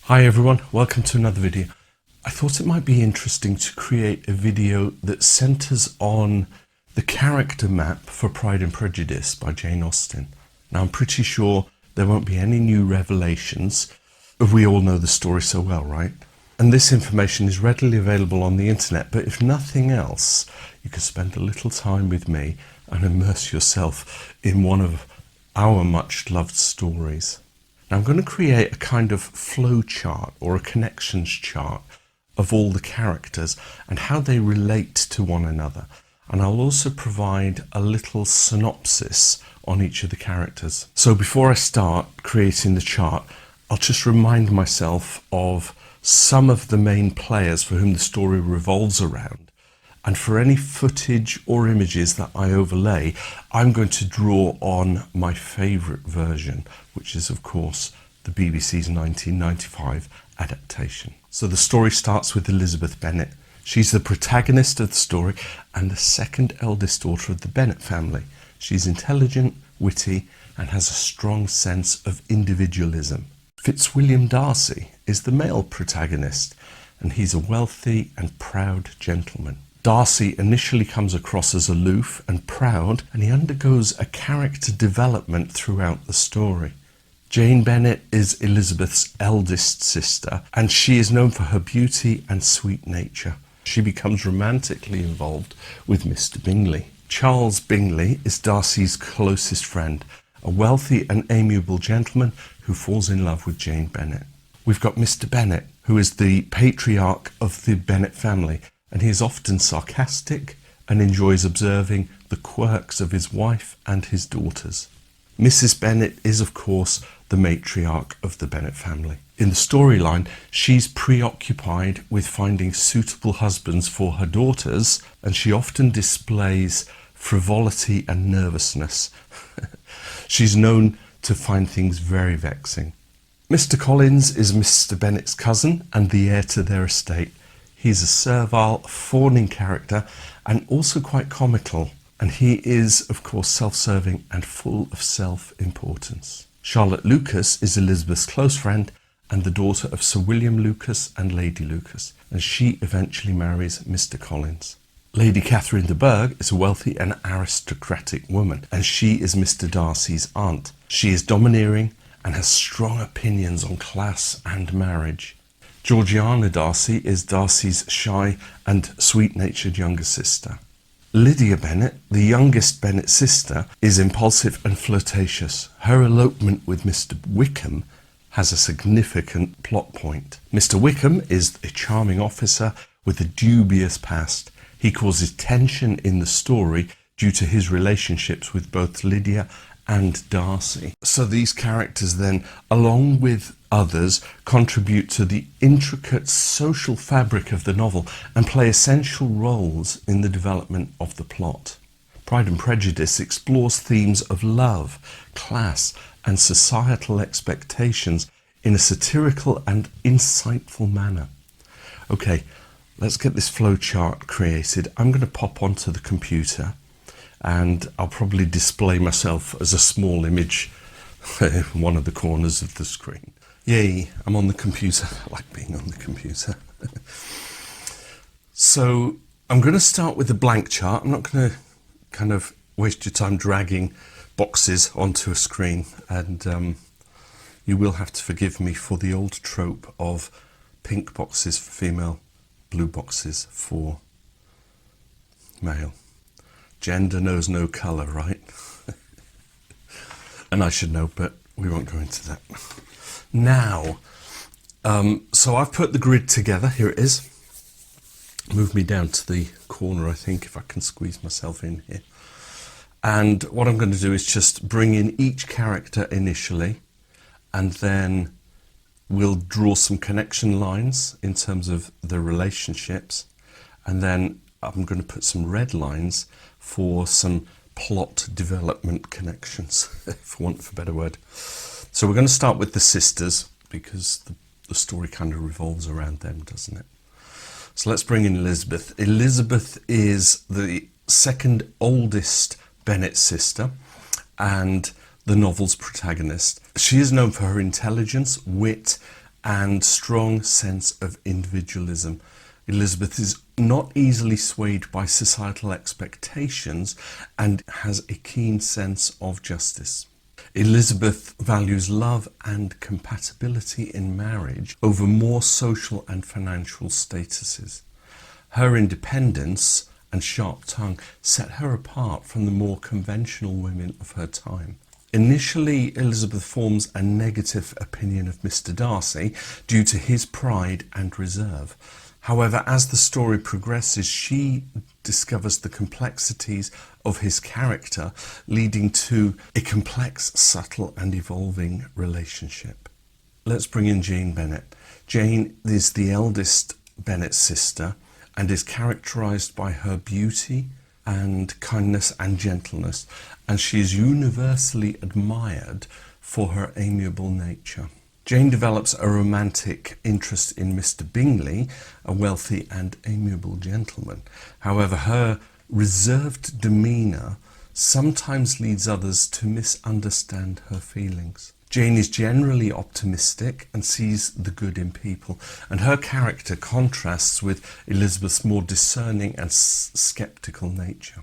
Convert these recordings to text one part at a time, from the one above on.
Hi everyone, welcome to another video. I thought it might be interesting to create a video that centres on the character map for Pride and Prejudice by Jane Austen. Now I'm pretty sure there won't be any new revelations. We all know the story so well, right? And this information is readily available on the internet, but if nothing else, you can spend a little time with me and immerse yourself in one of our much loved stories. Now I'm going to create a kind of flow chart or a connections chart of all the characters and how they relate to one another. And I'll also provide a little synopsis on each of the characters. So before I start creating the chart, I'll just remind myself of some of the main players for whom the story revolves around. And for any footage or images that I overlay, I'm going to draw on my favourite version, which is of course the BBC's 1995 adaptation. So the story starts with Elizabeth Bennet. She's the protagonist of the story and the second eldest daughter of the Bennet family. She's intelligent, witty, and has a strong sense of individualism. Fitzwilliam Darcy is the male protagonist, and he's a wealthy and proud gentleman. Darcy initially comes across as aloof and proud, and he undergoes a character development throughout the story. Jane Bennet is Elizabeth's eldest sister, and she is known for her beauty and sweet nature. She becomes romantically involved with Mr. Bingley. Charles Bingley is Darcy's closest friend, a wealthy and amiable gentleman who falls in love with Jane Bennet. We've got Mr. Bennet, who is the patriarch of the Bennet family, and he is often sarcastic and enjoys observing the quirks of his wife and his daughters. Mrs. Bennet is, of course, the matriarch of the Bennet family. In the storyline, she's preoccupied with finding suitable husbands for her daughters, and she often displays frivolity and nervousness. She's known to find things very vexing. Mr. Collins is Mr. Bennet's cousin and the heir to their estate. He's a servile, fawning character and also quite comical. And he is, of course, self-serving and full of self-importance. Charlotte Lucas is Elizabeth's close friend and the daughter of Sir William Lucas and Lady Lucas, and she eventually marries Mr. Collins. Lady Catherine de Bourgh is a wealthy and aristocratic woman, and she is Mr. Darcy's aunt. She is domineering and has strong opinions on class and marriage. Georgiana Darcy is Darcy's shy and sweet-natured younger sister. Lydia Bennet, the youngest Bennet sister, is impulsive and flirtatious. Her elopement with Mr. Wickham has a significant plot point. Mr. Wickham is a charming officer with a dubious past. He causes tension in the story due to his relationships with both Lydia and Darcy. So these characters then, along with others, contribute to the intricate social fabric of the novel and play essential roles in the development of the plot. Pride and Prejudice explores themes of love, class, and societal expectations in a satirical and insightful manner. Okay, let's get this flowchart created. I'm going to pop onto the computer and I'll probably display myself as a small image in one of the corners of the screen. Yay, I'm on the computer. I like being on the computer. So I'm going to start with a blank chart. I'm not going to kind of waste your time dragging boxes onto a screen, and you will have to forgive me for the old trope of pink boxes for female, blue boxes for male. Gender knows no colour, right? And I should know, but we won't go into that. Now, so I've put the grid together. Here it is. Move me down to the corner, I think, if I can squeeze myself in here. And what I'm going to do is just bring in each character initially, and then we'll draw some connection lines in terms of the relationships, and then I'm going to put some red lines for some plot development connections, for want of a better word. So we're going to start with the sisters, because the story kind of revolves around them, doesn't it? So let's bring in Elizabeth. Elizabeth is the second oldest Bennet sister and the novel's protagonist. She is known for her intelligence, wit, and strong sense of individualism. Elizabeth is not easily swayed by societal expectations and has a keen sense of justice. Elizabeth values love and compatibility in marriage over more social and financial statuses. Her independence and sharp tongue set her apart from the more conventional women of her time. Initially, Elizabeth forms a negative opinion of Mr. Darcy due to his pride and reserve. However, as the story progresses, she discovers the complexities of his character, leading to a complex, subtle and evolving relationship. Let's bring in Jane Bennet. Jane is the eldest Bennet sister and is characterised by her beauty and kindness and gentleness, and she is universally admired for her amiable nature. Jane develops a romantic interest in Mr. Bingley, a wealthy and amiable gentleman. However, her reserved demeanour sometimes leads others to misunderstand her feelings. Jane is generally optimistic and sees the good in people, and her character contrasts with Elizabeth's more discerning and sceptical nature.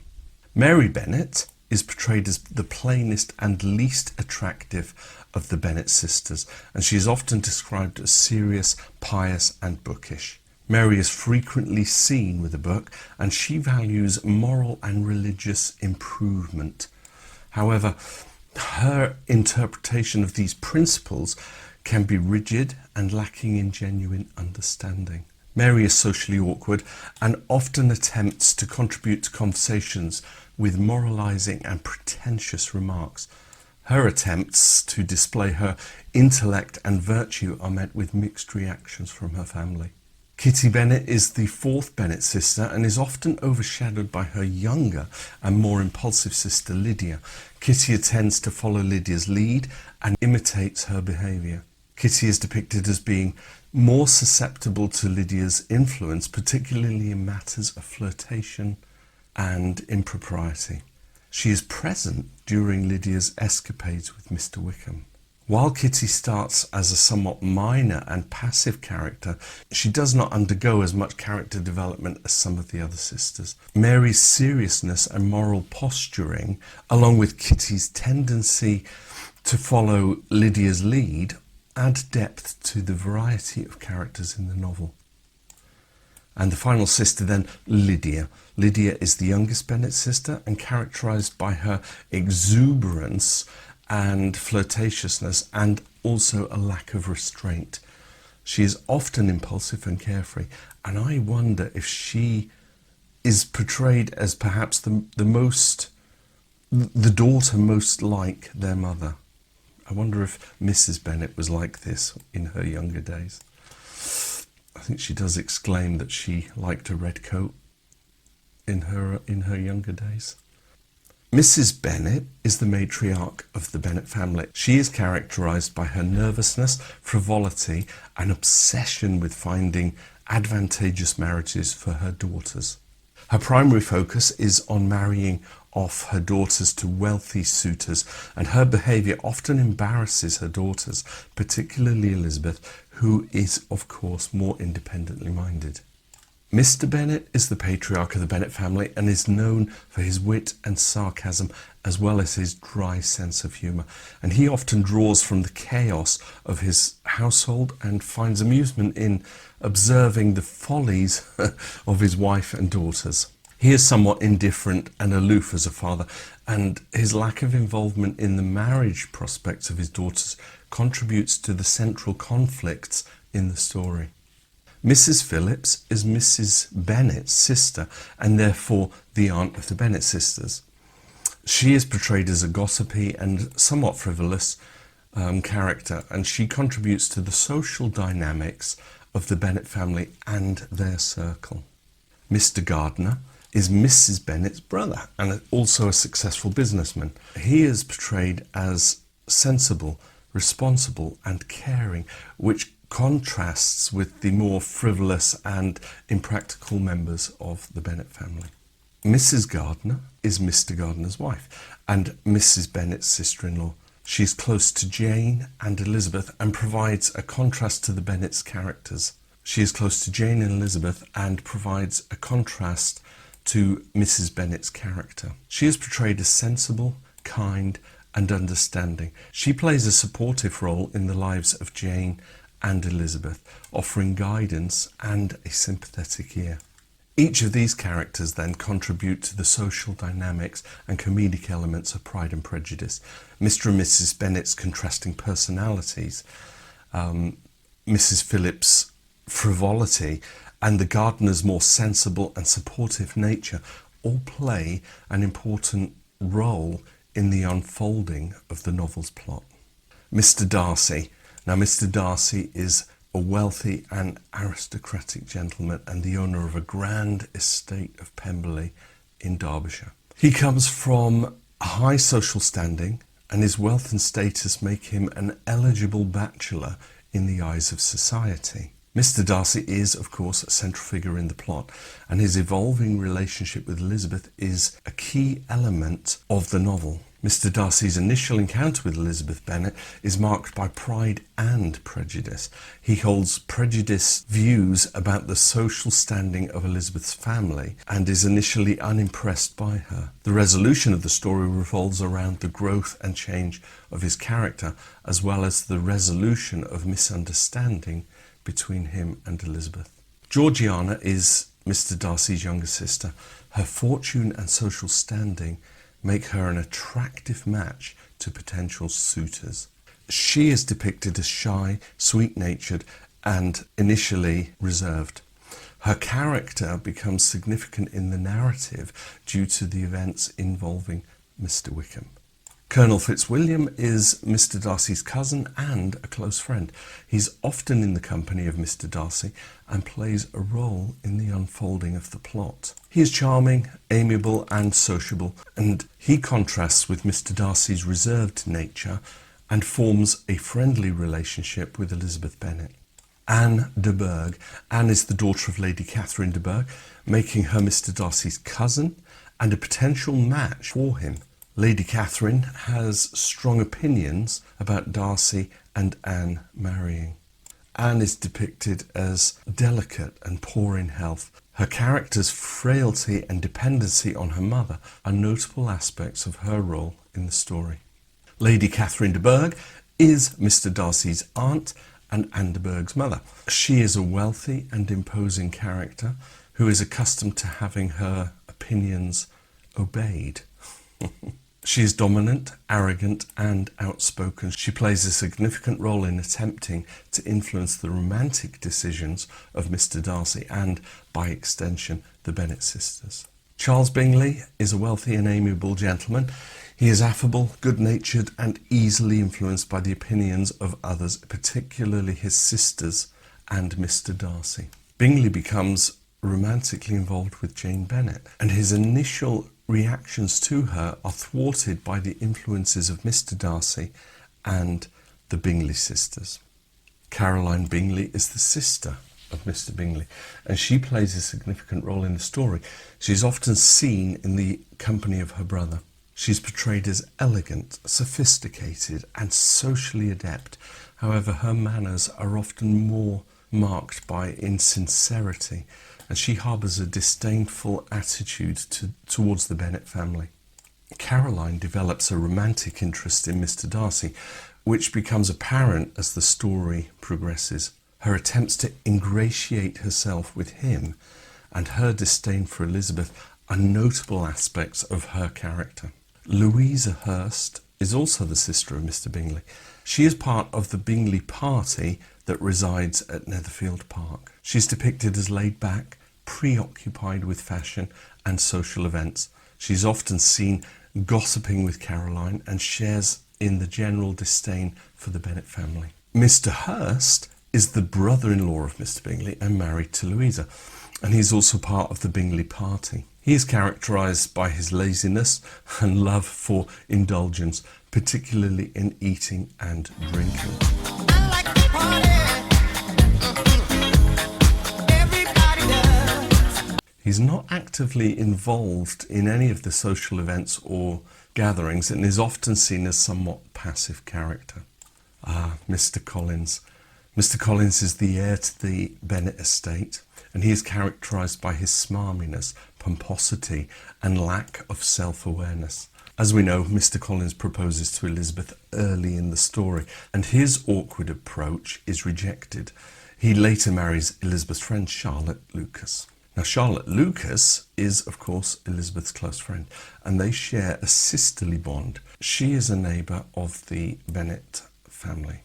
Mary Bennet is portrayed as the plainest and least attractive of the Bennet sisters, and she is often described as serious, pious and bookish. Mary is frequently seen with a book, and she values moral and religious improvement. However, her interpretation of these principles can be rigid and lacking in genuine understanding. Mary is socially awkward and often attempts to contribute to conversations with moralizing and pretentious remarks. Her attempts to display her intellect and virtue are met with mixed reactions from her family. Kitty Bennet is the fourth Bennet sister and is often overshadowed by her younger and more impulsive sister Lydia. Kitty tends to follow Lydia's lead and imitates her behaviour. Kitty is depicted as being more susceptible to Lydia's influence, particularly in matters of flirtation and impropriety. She is present during Lydia's escapades with Mr. Wickham. While Kitty starts as a somewhat minor and passive character, she does not undergo as much character development as some of the other sisters. Mary's seriousness and moral posturing, along with Kitty's tendency to follow Lydia's lead, add depth to the variety of characters in the novel. And the final sister then, Lydia. Lydia is the youngest Bennet sister and characterised by her exuberance and flirtatiousness and also a lack of restraint. She is often impulsive and carefree, and I wonder if she is portrayed as perhaps the daughter most like their mother. I wonder if Mrs. Bennet was like this in her younger days. I think she does exclaim that she liked a red coat in her younger days. Mrs. Bennet is the matriarch of the Bennet family. She is characterised by her nervousness, frivolity, and obsession with finding advantageous marriages for her daughters. Her primary focus is on marrying off her daughters to wealthy suitors, and her behaviour often embarrasses her daughters, particularly Elizabeth, who is, of course, more independently minded. Mr. Bennet is the patriarch of the Bennet family and is known for his wit and sarcasm as well as his dry sense of humour, and he often draws from the chaos of his household and finds amusement in observing the follies of his wife and daughters. He is somewhat indifferent and aloof as a father, and his lack of involvement in the marriage prospects of his daughters contributes to the central conflicts in the story. Mrs. Phillips is Mrs. Bennet's sister and therefore the aunt of the Bennet sisters. She is portrayed as a gossipy and somewhat frivolous character, and she contributes to the social dynamics of the Bennet family and their circle. Mr. Gardiner is Mrs. Bennet's brother and also a successful businessman. He is portrayed as sensible, responsible and caring, which contrasts with the more frivolous and impractical members of the Bennet family. Mrs. Gardiner is Mr. Gardiner's wife and Mrs. Bennet's sister-in-law. She's close to Jane and Elizabeth and provides a contrast to the Bennet's characters. She is close to Jane and Elizabeth and provides a contrast to Mrs. Bennet's character. She is portrayed as sensible, kind, and understanding. She plays a supportive role in the lives of Jane and Elizabeth, offering guidance and a sympathetic ear. Each of these characters then contribute to the social dynamics and comedic elements of Pride and Prejudice. Mr. and Mrs. Bennet's contrasting personalities, Mrs. Phillips's frivolity, and the gardener's more sensible and supportive nature all play an important role in the unfolding of the novel's plot. Mr. Darcy. Now, Mr. Darcy is a wealthy and aristocratic gentleman and the owner of a grand estate of Pemberley in Derbyshire. He comes from a high social standing, and his wealth and status make him an eligible bachelor in the eyes of society. Mr. Darcy is, of course, a central figure in the plot, and his evolving relationship with Elizabeth is a key element of the novel. Mr. Darcy's initial encounter with Elizabeth Bennet is marked by pride and prejudice. He holds prejudiced views about the social standing of Elizabeth's family and is initially unimpressed by her. The resolution of the story revolves around the growth and change of his character, as well as the resolution of misunderstanding between him and Elizabeth. Georgiana is Mr. Darcy's younger sister. Her fortune and social standing make her an attractive match to potential suitors. She is depicted as shy, sweet-natured, and initially reserved. Her character becomes significant in the narrative due to the events involving Mr. Wickham. Colonel Fitzwilliam is Mr. Darcy's cousin and a close friend. He's often in the company of Mr. Darcy and plays a role in the unfolding of the plot. He is charming, amiable and sociable, and he contrasts with Mr. Darcy's reserved nature and forms a friendly relationship with Elizabeth Bennet. Anne de Bourgh. Anne is the daughter of Lady Catherine de Bourgh, making her Mr. Darcy's cousin and a potential match for him. Lady Catherine has strong opinions about Darcy and Anne marrying. Anne is depicted as delicate and poor in health. Her character's frailty and dependency on her mother are notable aspects of her role in the story. Lady Catherine de Bourgh is Mr. Darcy's aunt and Anne de Bourgh's mother. She is a wealthy and imposing character who is accustomed to having her opinions obeyed. She is dominant, arrogant and outspoken. She plays a significant role in attempting to influence the romantic decisions of Mr. Darcy and, by extension, the Bennet sisters. Charles Bingley is a wealthy and amiable gentleman. He is affable, good-natured and easily influenced by the opinions of others, particularly his sisters and Mr. Darcy. Bingley becomes romantically involved with Jane Bennet, and his initial reactions to her are thwarted by the influences of Mr. Darcy and the Bingley sisters. Caroline Bingley is the sister of Mr. Bingley, and she plays a significant role in the story. She's often seen in the company of her brother. She's portrayed as elegant, sophisticated, and socially adept. However, her manners are often more marked by insincerity, and she harbours a disdainful attitude towards the Bennet family. Caroline develops a romantic interest in Mr. Darcy, which becomes apparent as the story progresses. Her attempts to ingratiate herself with him and her disdain for Elizabeth are notable aspects of her character. Louisa Hurst is also the sister of Mr. Bingley. She is part of the Bingley party that resides at Netherfield Park. She's depicted as laid back, preoccupied with fashion and social events. She's often seen gossiping with Caroline and shares in the general disdain for the Bennet family. Mr. Hurst is the brother-in-law of Mr. Bingley and married to Louisa, and he's also part of the Bingley party. He is characterised by his laziness and love for indulgence, particularly in eating and drinking. I like to party. Everybody does. He's not actively involved in any of the social events or gatherings and is often seen as somewhat passive character. Mr. Collins. Mr. Collins is the heir to the Bennet estate, and he is characterised by his smarminess, pomposity and lack of self-awareness. As we know, Mr. Collins proposes to Elizabeth early in the story, and his awkward approach is rejected. He later marries Elizabeth's friend Charlotte Lucas. Now, Charlotte Lucas is, of course, Elizabeth's close friend, and they share a sisterly bond. She is a neighbour of the Bennet family.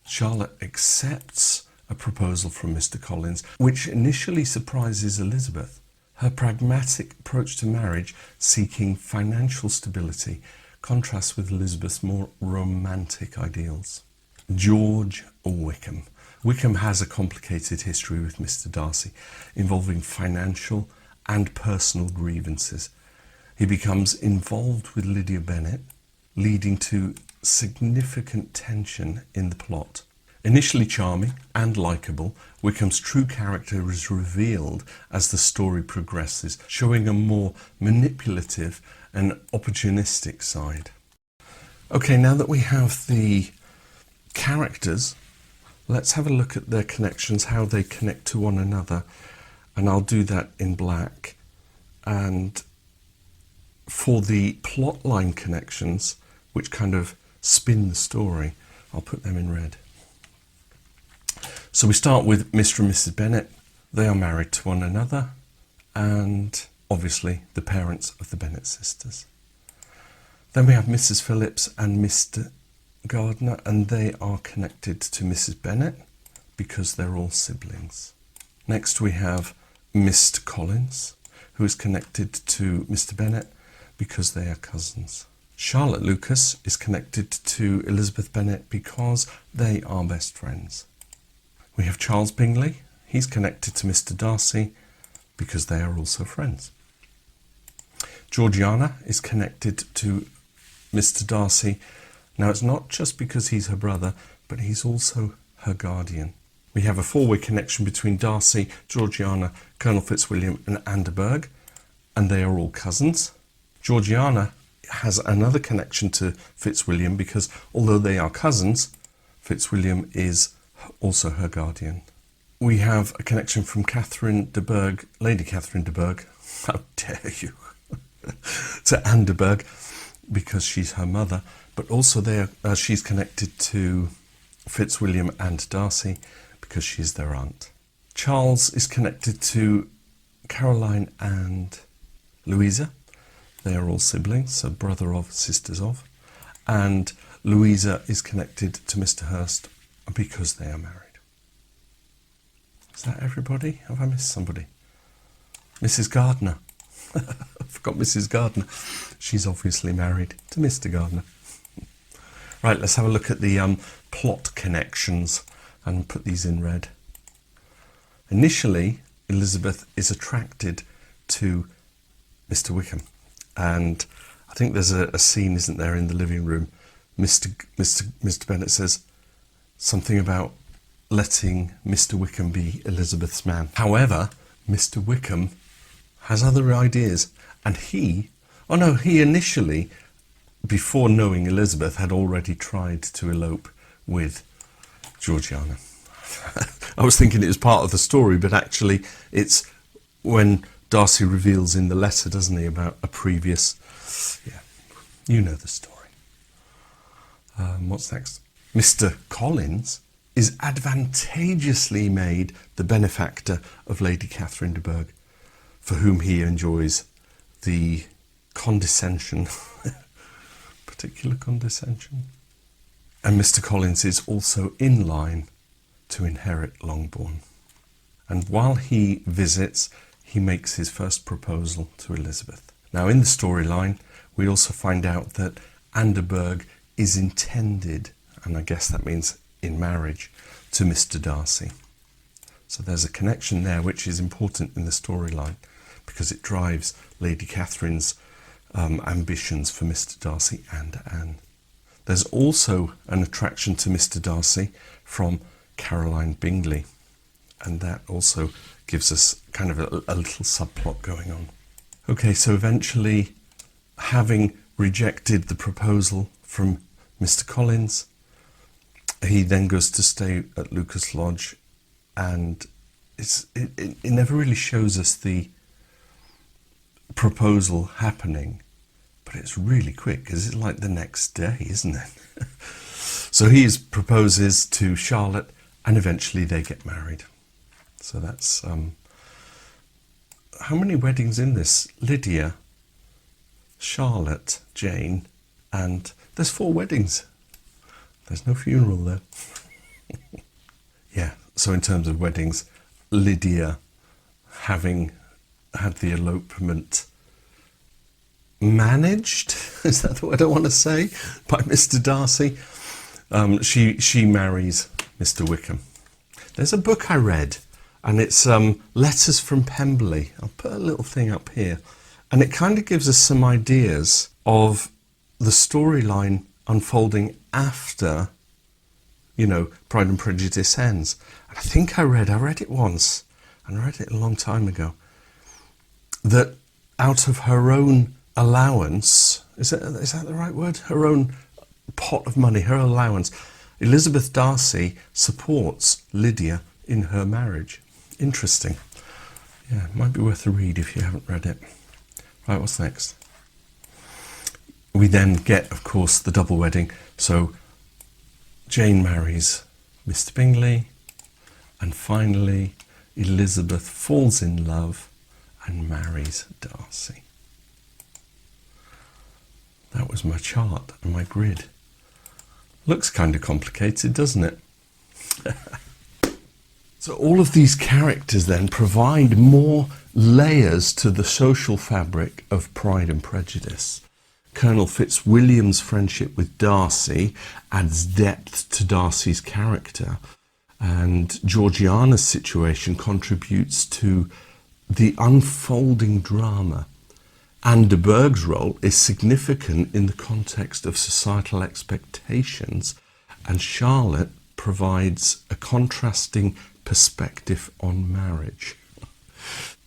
Charlotte accepts a proposal from Mr. Collins, which initially surprises Elizabeth. Her pragmatic approach to marriage, seeking financial stability, contrasts with Elizabeth's more romantic ideals. George Wickham. Wickham has a complicated history with Mr. Darcy, involving financial and personal grievances. He becomes involved with Lydia Bennet, leading to significant tension in the plot. Initially charming and likeable, Wickham's true character is revealed as the story progresses, showing a more manipulative and opportunistic side. Okay, now that we have the characters, let's have a look at their connections, how they connect to one another, and I'll do that in black. And for the plotline connections, which kind of spin the story, I'll put them in red. So we start with Mr. and Mrs. Bennet. They are married to one another, and obviously the parents of the Bennet sisters. Then we have Mrs. Phillips and Mr. Gardner, and they are connected to Mrs. Bennet because they're all siblings. Next we have Mr. Collins, who is connected to Mr. Bennet because they are cousins. Charlotte Lucas is connected to Elizabeth Bennet because they are best friends. We have Charles Bingley. He's connected to Mr. Darcy because they are also friends. Georgiana is connected to Mr. Darcy. Now, it's not just because he's her brother, but he's also her guardian. We have a four-way connection between Darcy, Georgiana, Colonel Fitzwilliam and Anderburg, and they are all cousins. Georgiana has another connection to Fitzwilliam because although they are cousins, Fitzwilliam is also her guardian. We have a connection from Catherine de Bourgh, Lady Catherine de Bourgh, how dare you, to Anderburg because she's her mother, but also she's connected to Fitzwilliam and Darcy because she's their aunt. Charles is connected to Caroline and Louisa. They are all siblings, so brother of, sisters of. And Louisa is connected to Mr. Hurst because they are married. Is that everybody? Have I missed somebody? Mrs. Gardner. I forgot Mrs. Gardner. She's obviously married to Mr. Gardner. Right, let's have a look at the plot connections and put these in red. Initially, Elizabeth is attracted to Mr. Wickham. And I think there's a scene, isn't there, in the living room. Mr. Bennet says something about letting Mr. Wickham be Elizabeth's man. However, Mr. Wickham has other ideas, and he initially, before knowing Elizabeth, had already tried to elope with Georgiana. I was thinking it was part of the story, but actually it's when Darcy reveals in the letter, doesn't he, about a previous... Yeah, you know the story. What's next? Mr. Collins is advantageously made the benefactor of Lady Catherine de Bourgh, for whom he enjoys the condescension, particular condescension. And Mr. Collins is also in line to inherit Longbourn. And while he visits, he makes his first proposal to Elizabeth. Now, in the storyline, we also find out that Anderburg is intended, and I guess that means in marriage, to Mr. Darcy. So there's a connection there which is important in the storyline because it drives Lady Catherine's ambitions for Mr. Darcy and Anne. There's also an attraction to Mr. Darcy from Caroline Bingley, and that also gives us kind of a little subplot going on. Okay, so eventually, having rejected the proposal from Mr. Collins, he then goes to stay at Lucas Lodge, and it never really shows us the proposal happening, but it's really quick because it's like the next day, isn't it? So he proposes to Charlotte, and eventually they get married. So that's how many weddings in this? Lydia, Charlotte, Jane, and there's 4 weddings. There's no funeral there. Yeah, so in terms of weddings, Lydia, having had the elopement managed, is that the word I want to say, by Mr. Darcy, she marries Mr. Wickham. There's a book I read, and it's Letters from Pemberley. I'll put a little thing up here, and it kind of gives us some ideas of the storyline unfolding after, you know, Pride and Prejudice ends. And I think I read it once, and I read it a long time ago, that out of her own allowance, is that the right word? Her own pot of money, her allowance, Elizabeth Darcy supports Lydia in her marriage. Interesting. Yeah, it might be worth a read if you haven't read it. Right, what's next? We then get, of course, the double wedding. So Jane marries Mr. Bingley, and finally Elizabeth falls in love and marries Darcy. That was my chart and my grid. Looks kind of complicated, doesn't it? So all of these characters then provide more layers to the social fabric of Pride and Prejudice. Colonel Fitzwilliam's friendship with Darcy adds depth to Darcy's character, and Georgiana's situation contributes to the unfolding drama. Anne de Bourgh's role is significant in the context of societal expectations, and Charlotte provides a contrasting perspective on marriage.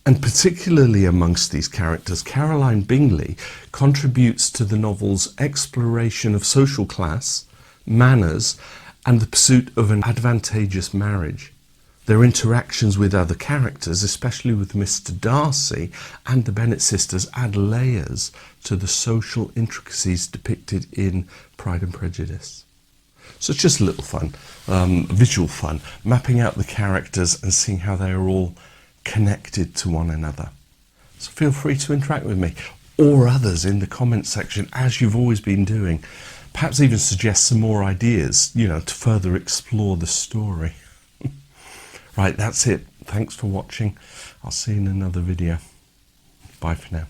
And particularly amongst these characters, Caroline Bingley contributes to the novel's exploration of social class, manners, and the pursuit of an advantageous marriage. Their interactions with other characters, especially with Mr. Darcy and the Bennet sisters, add layers to the social intricacies depicted in Pride and Prejudice. So it's just a little fun, visual fun, mapping out the characters and seeing how they are all connected to one another. So feel free to interact with me or others in the comments section, as you've always been doing. Perhaps even suggest some more ideas, you know, to further explore the story. Right, that's it. Thanks for watching. I'll see you in another video. Bye for now.